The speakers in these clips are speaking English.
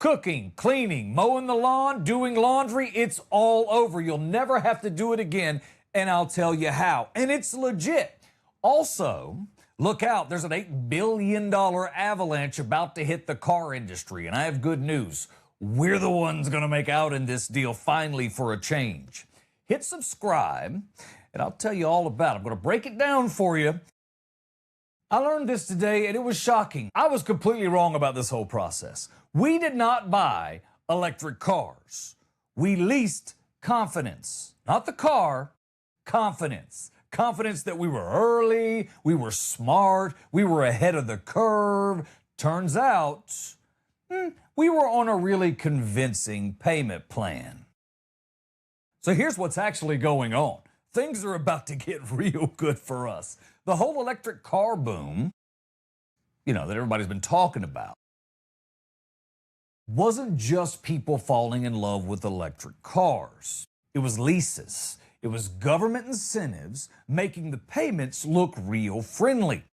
Cooking, cleaning, mowing the lawn, doing laundry, it's all over. You'll never have to do it again, and I'll tell you how. And it's legit. Also, look out, there's an $8 billion avalanche about to hit the car industry, and I have good news. We're the ones going to make out in this deal finally for a change. Hit subscribe, and I'll tell you all about it. I'm going to break it down for you. I learned this today, and it was shocking. I was completely wrong about this whole process. We did not buy electric cars. We leased confidence. Not the car, confidence. Confidence that we were early, we were smart, we were ahead of the curve. Turns out, we were on a really convincing payment plan. So here's what's actually going on. Things are about to get real good for us. The whole electric car boom, that everybody's been talking about, wasn't just people falling in love with electric cars. It was leases. It was government incentives making the payments look real friendly.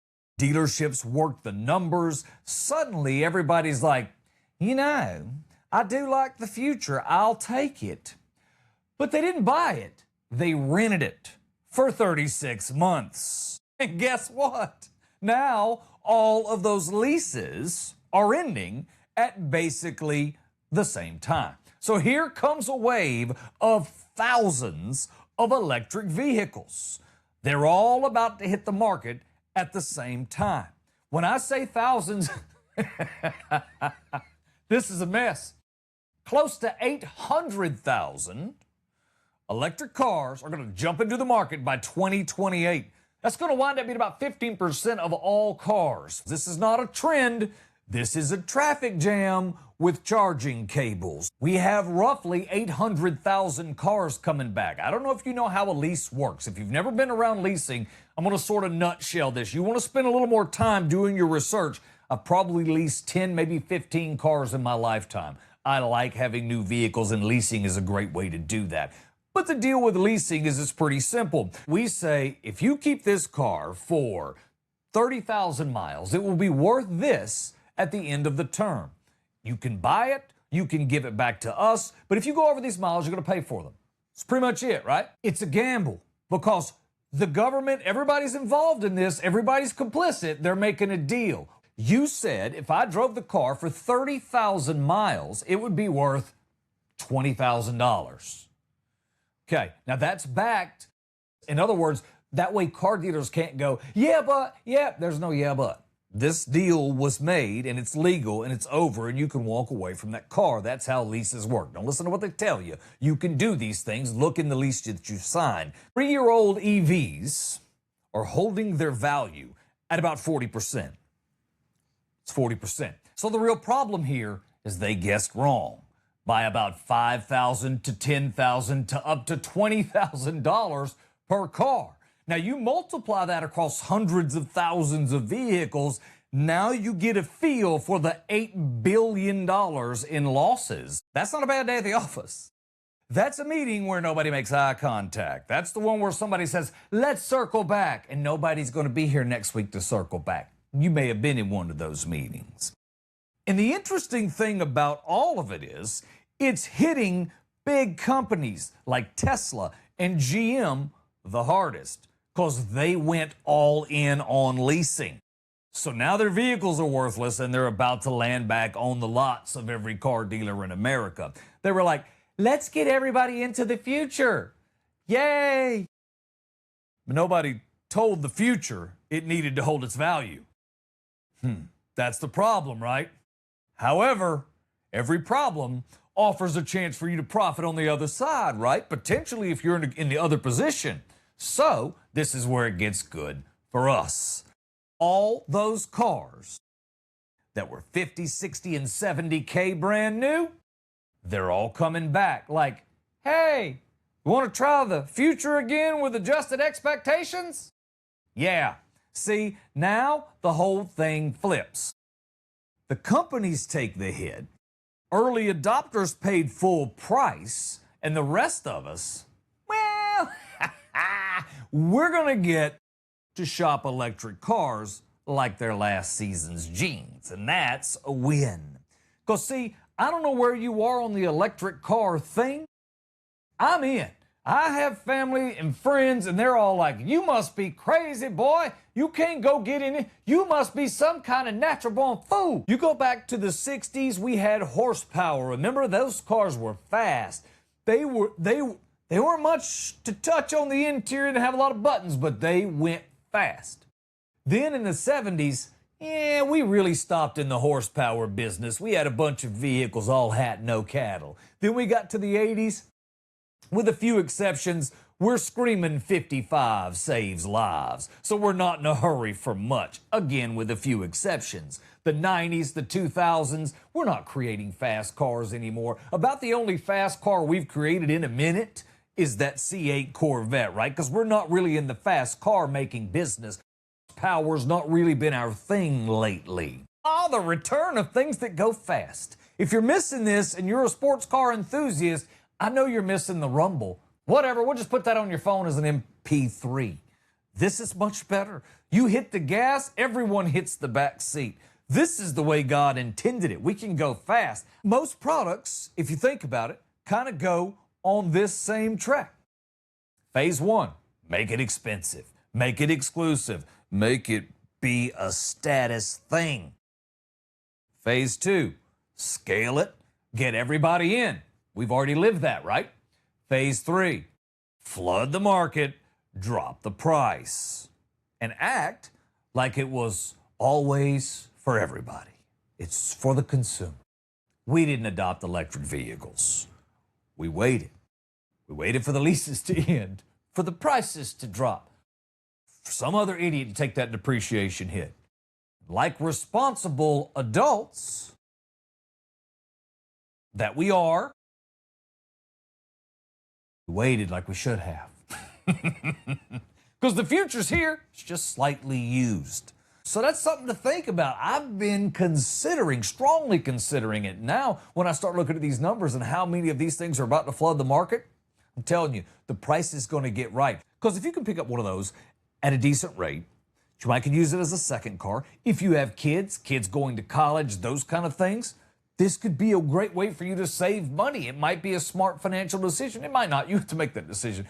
Dealerships worked the numbers. Suddenly, everybody's like, I do like the future. I'll take it. But they didn't buy it. They rented it for 36 months. And guess what? Now, all of those leases are ending at basically the same time. So here comes a wave of thousands of electric vehicles. They're all about to hit the market at the same time. When I say thousands, this is a mess. Close to 800,000 electric cars are going to jump into the market by 2028. That's going to wind up being about 15% of all cars. This is not a trend. This is a traffic jam with charging cables. We have roughly 800,000 cars coming back. I don't know if you know how a lease works. If you've never been around leasing, I'm going to sort of nutshell this. You want to spend a little more time doing your research. I've probably leased 10, maybe 15 cars in my lifetime. I like having new vehicles, and leasing is a great way to do that. But the deal with leasing is it's pretty simple. We say, if you keep this car for 30,000 miles, it will be worth this at the end of the term. You can buy it, you can give it back to us, but if you go over these miles, you're going to pay for them. It's pretty much it, right? It's a gamble because the government, everybody's involved in this, everybody's complicit, they're making a deal. You said if I drove the car for 30,000 miles, it would be worth $20,000. Okay, now that's backed. In other words, that way car dealers can't go, there's no yeah, but. This deal was made, and it's legal, and it's over, and you can walk away from that car. That's how leases work. Don't listen to what they tell you. You can do these things. Look in the lease that you've signed. 3-year-old EVs are holding their value at about 40%. It's 40%. So the real problem here is they guessed wrong by about $5,000 to $10,000 to up to $20,000 per car. Now, you multiply that across hundreds of thousands of vehicles, now you get a feel for the $8 billion in losses. That's not a bad day at the office. That's a meeting where nobody makes eye contact. That's the one where somebody says, let's circle back, and nobody's going to be here next week to circle back. You may have been in one of those meetings. And the interesting thing about all of it is, it's hitting big companies like Tesla and GM the hardest, because they went all in on leasing. So now their vehicles are worthless and they're about to land back on the lots of every car dealer in America. They were like, let's get everybody into the future. Yay! But nobody told the future it needed to hold its value. That's the problem, right? However, every problem offers a chance for you to profit on the other side, right? Potentially if you're in the other position. So, this is where it gets good for us. All those cars that were 50, 60, and 70K brand new, they're all coming back like, hey, you want to try the future again with adjusted expectations? Yeah. See, now the whole thing flips. The companies take the hit, early adopters paid full price, and the rest of us, well, we're going to get to shop electric cars like their last season's jeans, and that's a win. Because, see, I don't know where you are on the electric car thing. I'm in. I have family and friends, and they're all like, you must be crazy, boy. You can't go get in it. You must be some kind of natural born fool. You go back to the 60s, we had horsepower. Remember, those cars were fast. They weren't much to touch on the interior and have a lot of buttons, but they went fast. Then in the 70s, yeah, we really stopped in the horsepower business. We had a bunch of vehicles, all hat, no cattle. Then we got to the 80s. With a few exceptions, we're screaming 55 saves lives, so we're not in a hurry for much, again with a few exceptions. The 90s, the 2000s, we're not creating fast cars anymore. About the only fast car we've created in a minute is that C8 Corvette, right? Because we're not really in the fast car making business. Power's not really been our thing lately. The return of things that go fast. If you're missing this and you're a sports car enthusiast, I know you're missing the rumble. Whatever, we'll just put that on your phone as an MP3. This is much better. You hit the gas, everyone hits the back seat. This is the way God intended it. We can go fast. Most products, if you think about it, kind of go on this same track. Phase 1, make it expensive, make it exclusive, make it be a status thing. Phase 2, scale it, get everybody in. We've already lived that, right? Phase 3, flood the market, drop the price, and act like it was always for everybody. It's for the consumer. We didn't adopt electric vehicles. We waited. We waited for the leases to end, for the prices to drop, for some other idiot to take that depreciation hit. Like responsible adults that we are, we waited like we should have. Because the future's here, it's just slightly used. So that's something to think about. I've been strongly considering it. Now, when I start looking at these numbers and how many of these things are about to flood the market, I'm telling you, the price is going to get right. Because if you can pick up one of those at a decent rate, you might could use it as a second car. If you have kids going to college, those kind of things, this could be a great way for you to save money. It might be a smart financial decision. It might not. You have to make that decision.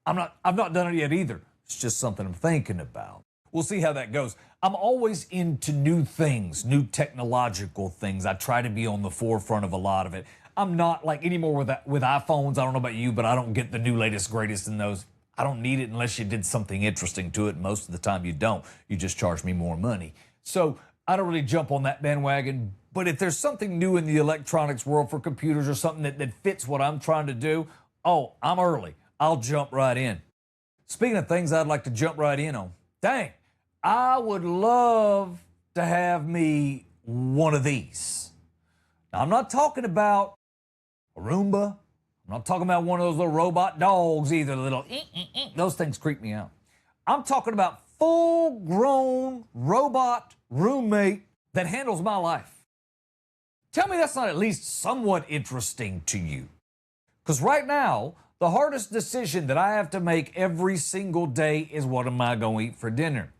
I've not done it yet either. It's just something I'm thinking about. We'll see how that goes. I'm always into new things, new technological things. I try to be on the forefront of a lot of it. I'm not like anymore with iPhones. I don't know about you, but I don't get the new latest, greatest in those. I don't need it unless you did something interesting to it. Most of the time you don't. You just charge me more money. So I don't really jump on that bandwagon. But if there's something new in the electronics world for computers or something that fits what I'm trying to do, oh, I'm early. I'll jump right in. Speaking of things I'd like to jump right in on, dang, I would love to have me one of these. Now, I'm not talking about a Roomba. I'm not talking about one of those little robot dogs either, little those things creep me out. I'm talking about full-grown robot roommate that handles my life. Tell me that's not at least somewhat interesting to you. Because right now, the hardest decision that I have to make every single day is what am I going to eat for dinner?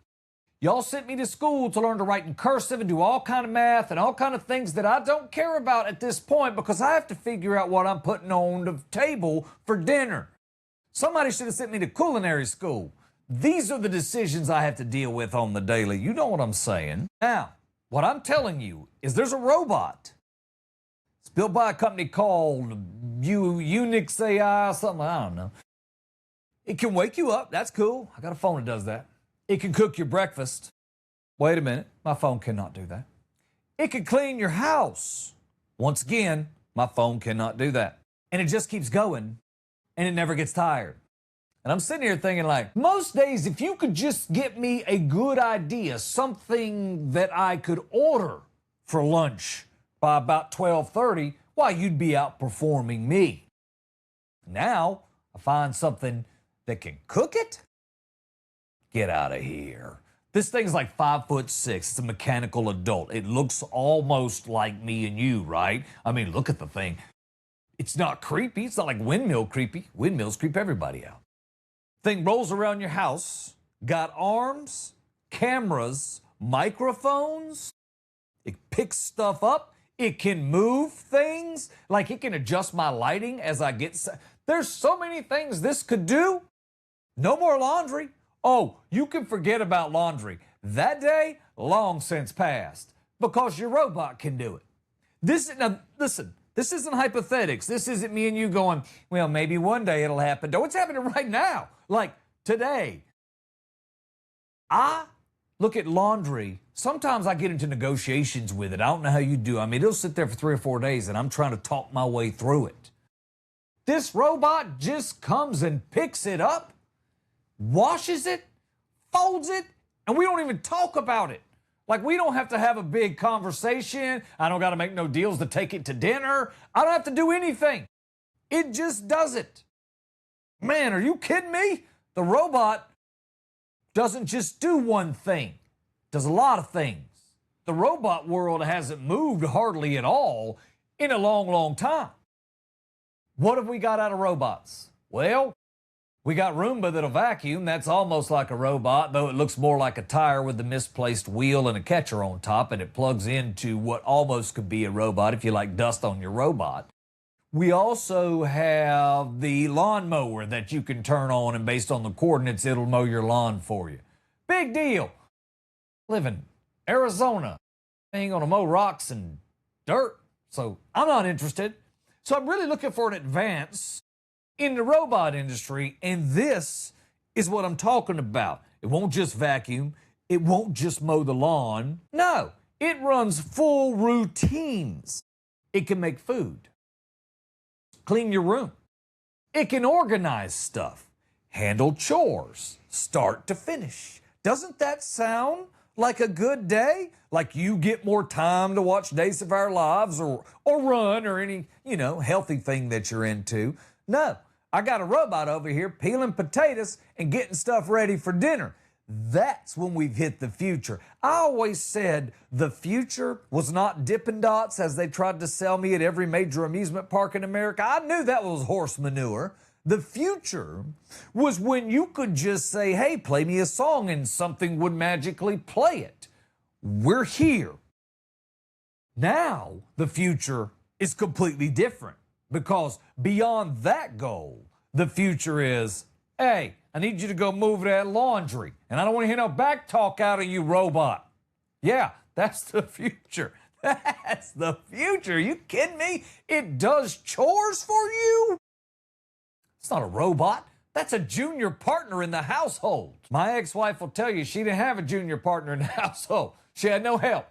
Y'all sent me to school to learn to write in cursive and do all kind of math and all kind of things that I don't care about at this point because I have to figure out what I'm putting on the table for dinner. Somebody should have sent me to culinary school. These are the decisions I have to deal with on the daily. You know what I'm saying. Now, what I'm telling you is there's a robot. It's built by a company called Unix AI, something, I don't know. It can wake you up. That's cool. I got a phone that does that. It can cook your breakfast. Wait a minute. My phone cannot do that. It can clean your house. Once again, my phone cannot do that. And it just keeps going, and it never gets tired. And I'm sitting here thinking, like, most days, if you could just get me a good idea, something that I could order for lunch by about 12:30, why, you'd be outperforming me. Now, I find something that can cook it? Get out of here. This thing's like 5'6". It's a mechanical adult. It looks almost like me and you, right? I mean, look at the thing. It's not creepy. It's not like windmill creepy. Windmills creep everybody out. Thing rolls around your house, got arms, cameras, microphones. It picks stuff up. It can move things, like it can adjust my lighting as I get. There's so many things this could do. No more laundry. Oh, you can forget about laundry. That day, long since passed, because your robot can do it. Now, listen, this isn't hypothetics. This isn't me and you going, well, maybe one day it'll happen. No, it's happening right now, like today. I look at laundry. Sometimes I get into negotiations with it. I don't know how you do. I mean, it'll sit there for 3 or 4 days, and I'm trying to talk my way through it. This robot just comes and picks it up, washes it, folds it, and we don't even talk about it. Like, we don't have to have a big conversation. I don't got to make no deals to take it to dinner. I don't have to do anything. It just does it. Man, are you kidding me? The robot doesn't just do one thing. It does a lot of things. The robot world hasn't moved hardly at all in a long, long time. What have we got out of robots? Well, we got Roomba that'll vacuum. That's almost like a robot, though it looks more like a tire with a misplaced wheel and a catcher on top, and it plugs into what almost could be a robot if you like dust on your robot. We also have the lawnmower that you can turn on, and based on the coordinates, it'll mow your lawn for you. Big deal. Live in Arizona. I ain't gonna mow rocks and dirt, so I'm not interested. So I'm really looking for an advance in the robot industry, and this is what I'm talking about. It won't just vacuum. It won't just mow the lawn. No, it runs full routines. It can make food, clean your room. It can organize stuff, handle chores, start to finish. Doesn't that sound like a good day? Like you get more time to watch Days of Our Lives or run or any, healthy thing that you're into. No, I got a robot over here peeling potatoes and getting stuff ready for dinner. That's when we've hit the future. I always said the future was not Dippin' Dots as they tried to sell me at every major amusement park in America. I knew that was horse manure. The future was when you could just say, hey, play me a song, and something would magically play it. We're here. Now the future is completely different, because beyond that goal, the future is, hey, I need you to go move that laundry, and I don't want to hear no back talk out of you, robot. Yeah, that's the future. That's the future. You kidding me? It does chores for you? It's not a robot. That's a junior partner in the household. My ex-wife will tell you she didn't have a junior partner in the household. She had no help.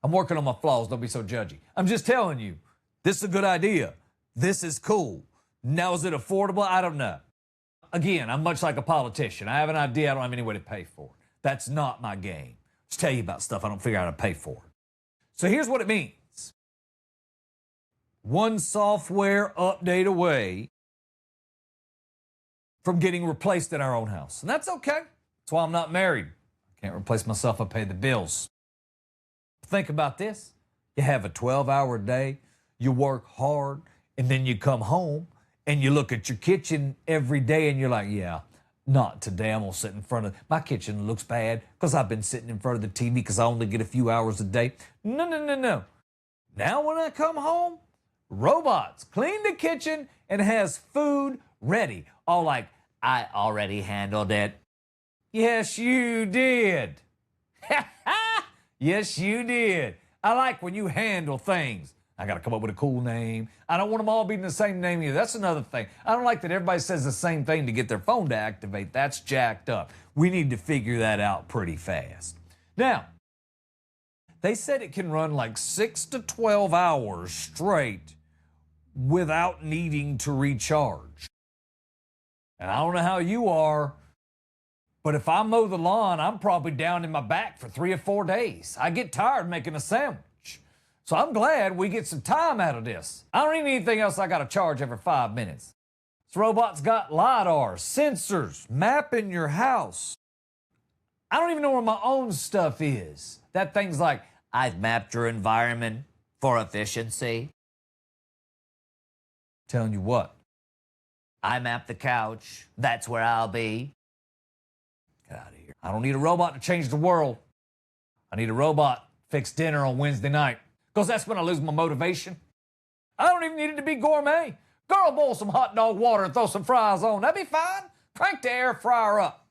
I'm working on my flaws. Don't be so judgy. I'm just telling you, this is a good idea. This is cool. Now, is it affordable? I don't know. Again, I'm much like a politician. I have an idea. I don't have any way to pay for it. That's not my game. Just tell you about stuff I don't figure out how to pay for. So here's what it means. One software update away from getting replaced in our own house. And that's okay. That's why I'm not married. I can't replace myself. I pay the bills. Think about this. You have a 12-hour day. You work hard. And then you come home and you look at your kitchen every day and you're like, yeah, not today. I'm going to sit in front of, my kitchen looks bad because I've been sitting in front of the TV because I only get a few hours a day. No, no, no, no. Now when I come home, robots clean the kitchen and has food ready. All like, I already handled it. Yes, you did. Yes, you did. I like when you handle things. I got to come up with a cool name. I don't want them all being the same name either. That's another thing. I don't like that everybody says the same thing to get their phone to activate. That's jacked up. We need to figure that out pretty fast. Now, they said it can run like 6 to 12 hours straight without needing to recharge. And I don't know how you are, but if I mow the lawn, I'm probably down in my back for 3 or 4 days. I get tired making a sandwich. So I'm glad we get some time out of this. I don't need anything else I got to charge every 5 minutes. This robot's got LiDAR, sensors, mapping your house. I don't even know where my own stuff is. That thing's like, I've mapped your environment for efficiency. Telling you what? I mapped the couch. That's where I'll be. Get out of here. I don't need a robot to change the world. I need a robot to fix dinner on Wednesday night. because that's when I lose my motivation. I don't even need it to be gourmet. Girl, boil some hot dog water and throw some fries on. That'd be fine. Crank the air fryer up.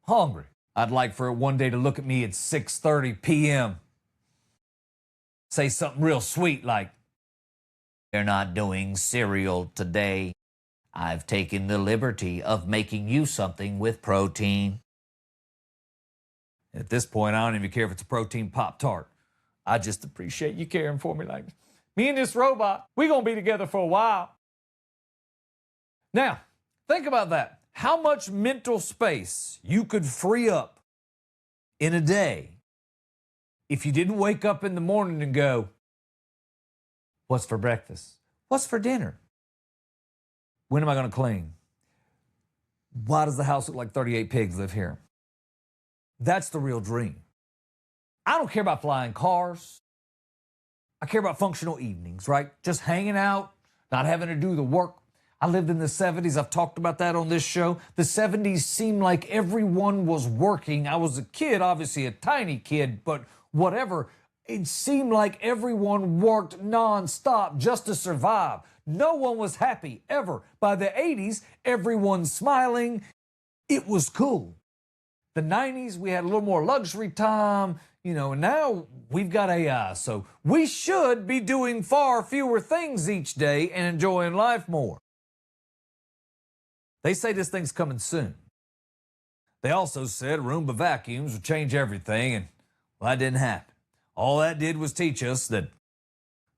Hungry. I'd like for it one day to look at me at 6:30 p.m. Say something real sweet like, "You're not doing cereal today. I've taken the liberty of making you something with protein." At this point, I don't even care if it's a protein Pop-Tart. I just appreciate you caring for me like this. Me and this robot, we're going to be together for a while. Now, think about that. How much mental space you could free up in a day if you didn't wake up in the morning and go, "What's for breakfast? What's for dinner? When am I going to clean? Why does the house look like 38 pigs live here?" That's the real dream. I don't care about flying cars. I care about functional evenings, right? Just hanging out, not having to do the work. I lived in the 70s. I've talked about that on this show. The 70s seemed like everyone was working. I was a kid, obviously a tiny kid, but whatever. It seemed like everyone worked nonstop just to survive. No one was happy, ever. By the 80s, everyone's smiling. It was cool. The 90s, we had a little more luxury time, and now we've got AI. So we should be doing far fewer things each day and enjoying life more. They say this thing's coming soon. They also said Roomba vacuums would change everything, and well, that didn't happen. All that did was teach us that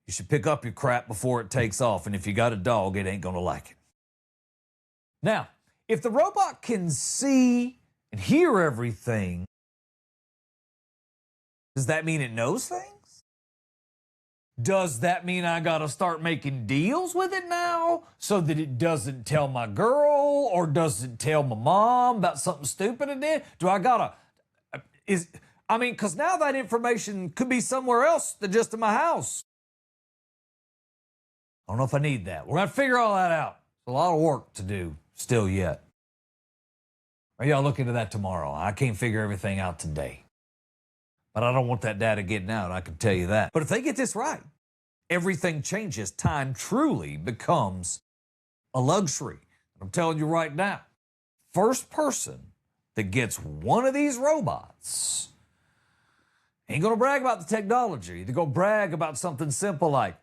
you should pick up your crap before it takes off, and if you got a dog, it ain't gonna like it. Now, if the robot can see and hear everything, does that mean it knows things? Does that mean I gotta start making deals with it now so that it doesn't tell my girl or doesn't tell my mom about something stupid it did? Do I gotta, because now that information could be somewhere else than just in my house. I don't know if I need that. We're gonna figure all that out. It's a lot of work to do still yet. Maybe I'll look into that tomorrow. I can't figure everything out today. But I don't want that data getting out, I can tell you that. But if they get this right, everything changes. Time truly becomes a luxury. I'm telling you right now, first person that gets one of these robots ain't gonna brag about the technology. They're gonna brag about something simple like,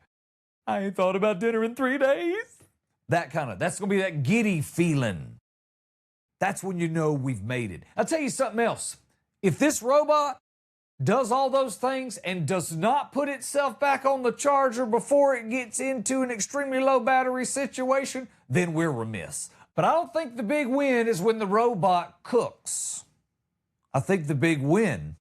"I ain't thought about dinner in 3 days." That's gonna be that giddy feeling. That's when you know we've made it. I'll tell you something else. If this robot does all those things and does not put itself back on the charger before it gets into an extremely low battery situation, then we're remiss. But I don't think the big win is when the robot cooks. I think the big win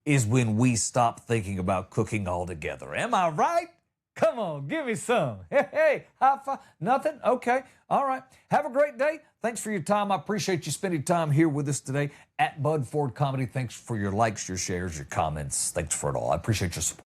is when we stop thinking about cooking altogether. Am I right? Come on, give me some. Hey, high five. Nothing? Okay. All right. Have a great day. Thanks for your time. I appreciate you spending time here with us today at Bud Ford Comedy. Thanks for your likes, your shares, your comments. Thanks for it all. I appreciate your support.